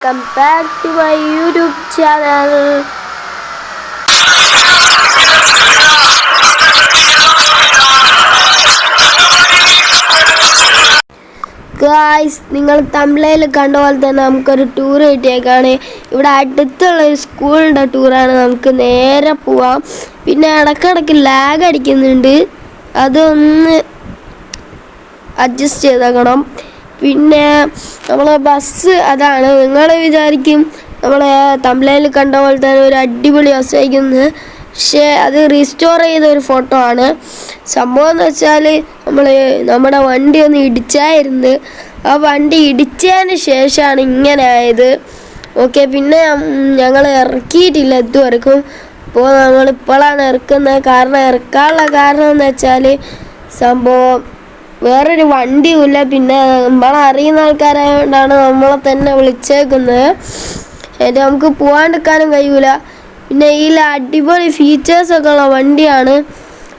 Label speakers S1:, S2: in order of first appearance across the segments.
S1: Welcome back to my YouTube channel. Guys, നിങ്ങൾ thumbnail കണ്ട പോലെ തന്നെ നമുക്കൊരു ടൂർ കിട്ടിയേക്കാണ്. ഇവിടെ അടുത്തുള്ള ഒരു സ്കൂളിൻ്റെ ടൂറാണ്. നമുക്ക് നേരെ പോവാം. പിന്നെ ഇടയ്ക്കിടയ്ക്ക് ലാഗ് അടിക്കുന്നുണ്ട്, അതൊന്ന് അഡ്ജസ്റ്റ് ചെയ്തേക്കണം. പിന്നെ നമ്മളെ ബസ് അതാണ്. നിങ്ങൾ വിചാരിക്കും നമ്മളെ തംബ്നെയിൽ കണ്ട പോലെ തന്നെ ഒരു അടിപൊളി ബസ് അയക്കുന്നത്, പക്ഷേ അത് റീസ്റ്റോർ ചെയ്ത ഒരു ഫോട്ടോ ആണ്. സംഭവം എന്ന് വെച്ചാൽ നമ്മുടെ വണ്ടി ഒന്ന് ഇടിച്ചായിരുന്നു. ആ വണ്ടി ഇടിച്ചതിന് ശേഷമാണ് ഇങ്ങനെ ആയത്. ഓക്കെ, പിന്നെ ഞങ്ങൾ ഇറക്കിയിട്ടില്ല ഇതുവരെക്കും. അപ്പോൾ നമ്മളിപ്പോഴാണ് ഇറക്കുന്നത്. ഇറക്കാനുള്ള കാരണം എന്ന് വെച്ചാൽ സംഭവം വേറൊരു വണ്ടിയുമില്ല. പിന്നെ നമ്മളറിയുന്ന ആൾക്കാരായതുകൊണ്ടാണ് നമ്മളെ തന്നെ വിളിച്ചേക്കുന്നത്. നമുക്ക് പോകാണ്ടിരിക്കാനും കഴിയൂല. പിന്നെ ഇതിൽ അടിപൊളി ഫീച്ചേഴ്സൊക്കെ ഉള്ള വണ്ടിയാണ്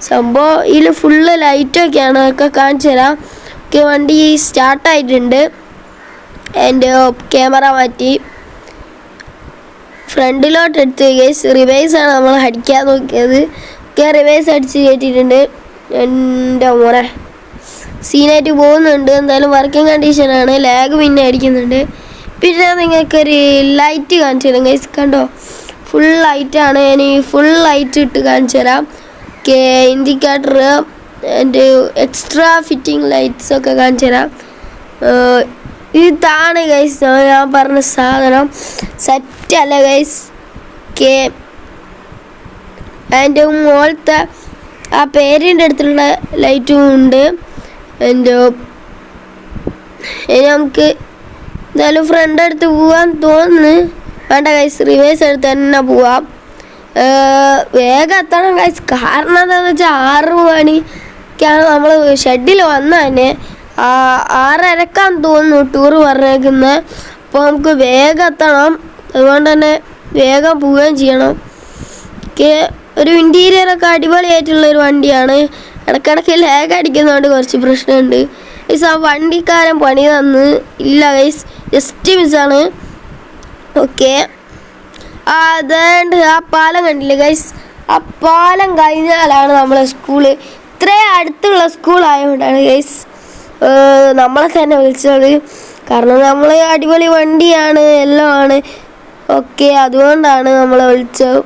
S1: സംഭവം. ഇതിൽ ഫുള്ള് ലൈറ്റൊക്കെയാണ്, അതൊക്കെ കാണിച്ചു തരാം. ഓക്കെ, വണ്ടി സ്റ്റാർട്ടായിട്ടുണ്ട്. എൻ്റെ ക്യാമറ മാറ്റി ഫ്രണ്ടിലോട്ട് എടുത്ത് റിവേഴ്സാണ് നമ്മൾ അടിക്കാൻ നോക്കിയത്. ഓക്കെ, റിവേഴ്സ് അടിച്ച് കയറ്റിയിട്ടുണ്ട്. എൻ്റെ മോനെ സീനായിട്ട് പോകുന്നുണ്ട്. എന്തായാലും വർക്കിംഗ് കണ്ടീഷനാണ്. ലാഗ് പിന്നെ അടിക്കുന്നുണ്ട്. പിന്നെ നിങ്ങൾക്കൊരു ലൈറ്റ് കാണിച്ചു തരാം ഗൈസ്. കണ്ടോ, ഫുൾ ലൈറ്റാണ്. ഇനി ഫുൾ ലൈറ്റ് ഇട്ട് കാണിച്ചു തരാം. Okay, indicator and extra fitting lights ഒക്കെ കാണിച്ചു തരാം. ഇതാണ് ഗൈസ് ഞാൻ പറഞ്ഞ സാധനം. സെറ്റല്ല ഗൈസ്. ഓക്കെ, അതിൻ്റെ മുകളിലത്തെ ആ പേരിൻ്റെ അടുത്തുള്ള ലൈറ്റും ഉണ്ട്. എൻ്റെ ഇനി നമുക്ക് എന്തായാലും ഫ്രണ്ട് അടുത്ത് പോകാൻ തോന്നുന്നു. വേണ്ട ഗൈസ്, റിവേഴ്സ് എടുത്ത് തന്നെ പോവാം. വേഗം എത്തണം ഗൈസ്. കാരണം എന്താണെന്ന് വെച്ചാൽ 6 മണിക്കാണ് നമ്മൾ ഷെഡിൽ വന്ന തന്നെ. 6:30 തോന്നുന്നു ടൂർ പറഞ്ഞേക്കുന്നത്. അപ്പോൾ നമുക്ക് വേഗം എത്തണം. അതുകൊണ്ട് തന്നെ വേഗം പോവുകയും ചെയ്യണം. ഓക്കെ, ഒരു ഇൻറ്റീരിയറൊക്കെ അടിപൊളിയായിട്ടുള്ളൊരു വണ്ടിയാണ്. ഇടയ്ക്കിടയ്ക്ക് ലാഗ് അടിക്കുന്നതുകൊണ്ട് കുറച്ച് പ്രശ്നമുണ്ട് ഗൈസ്. ആ വണ്ടിക്കാരൻ പണി തന്ന് ഇല്ല ഗൈസ്, ജസ്റ്റ് മിസ്സാണ്. ഓക്കെ, അതുകൊണ്ട് ആ പാലം കണ്ടില്ലേ ഗൈസ്, ആ പാലം കഴിഞ്ഞാലാണ് നമ്മളെ സ്കൂള്. ഇത്രയും അടുത്തുള്ള സ്കൂളായതുകൊണ്ടാണ് ഗൈസ് നമ്മളെ തന്നെ വിളിച്ചത്. കാരണം നമ്മൾ അടിപൊളി വണ്ടിയാണ്, എല്ലാം ആണ്. ഓക്കെ, അതുകൊണ്ടാണ് നമ്മളെ വിളിച്ചത്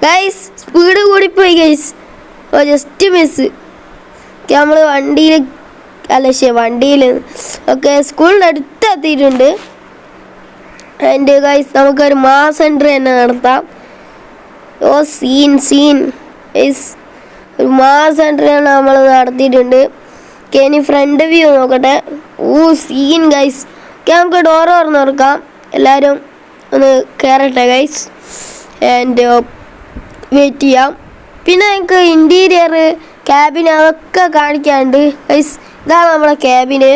S1: ഗൈസ്. സ്പീഡ് കൂടിപ്പോയി ഗൈസ്, ജസ്റ്റ് മിസ്. നമ്മൾ വണ്ടിയിൽ ഓക്കെ സ്കൂളിൻ്റെ അടുത്ത് എത്തിയിട്ടുണ്ട്. അതിൻ്റെ ഗൈസ് നമുക്കൊരു മാസ് എൻട്രി തന്നെ നടത്താം. സീൻ ഗൈസ്, ഒരു മാസ് എൻട്രിയാണ് നമ്മൾ നടത്തിയിട്ടുണ്ട്. ഓക്കെ, ഇനി ഫ്രണ്ട് വ്യൂ നോക്കട്ടെ. Seen guys. ഓക്കെ, നമുക്ക് ഡോറ് തുറന്ന് തുറക്കാം. എല്ലാവരും ഒന്ന് കയറട്ടെ ഗൈസ്. ആൻഡ് വെയിറ്റ് ചെയ്യാം. പിന്നെ എനിക്ക് ഇൻറ്റീരിയർ ക്യാബിൻ അതൊക്കെ കാണിക്കാണ്ട് ഗൈസ്. ഇതാണ് നമ്മളെ ക്യാബിന്.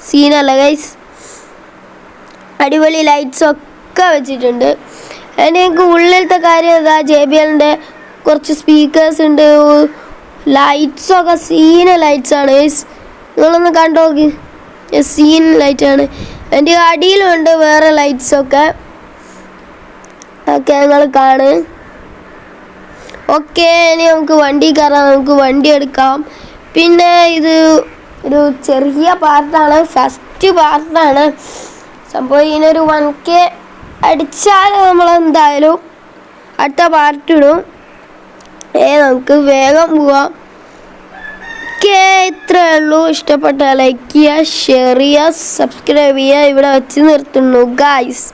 S1: സീനല്ല ഗൈസ്, അടിപൊളി ലൈറ്റ്സൊക്കെ വെച്ചിട്ടുണ്ട്. അതിന് എനിക്ക് ഉള്ളിലത്തെ കാര്യം ഇതാ, JBLൻ്റെ കുറച്ച് സ്പീക്കേഴ്സ് ഉണ്ട്. ലൈറ്റ്സൊക്കെ സീന ലൈറ്റ്സാണ് ഗൈസ്. നിങ്ങളൊന്ന് കണ്ടോക്ക്, സീൻ ലൈറ്റാണ്. അതിൻ്റെ അടിയിലുണ്ട് വേറെ ലൈറ്റ്സൊക്കെ. ഓക്കെ, നിങ്ങൾ കാണ്. ഓക്കെ, ഇനി നമുക്ക് വണ്ടി കയറാം. നമുക്ക് വണ്ടി എടുക്കാം. പിന്നെ ഇത് ഒരു ചെറിയ പാർട്ടാണ്, ഫസ്റ്റ് പാർട്ടാണ് സംഭവം. ഇതിനൊരു 1K അടിച്ചാൽ നമ്മളെന്തായാലും അടുത്ത പാർട്ട് ഇടും. നമുക്ക് വേഗം പോവാം. ഓക്കെ, ഇത്രയേ ഉള്ളൂ. ഇഷ്ടപ്പെട്ട ലൈക്ക് ചെയ്യുക, ഷെയർ ചെയ്യുക, സബ്സ്ക്രൈബ് ചെയ്യുക. ഇവിടെ വെച്ച് നിർത്തുന്നു ഗായ്സ്.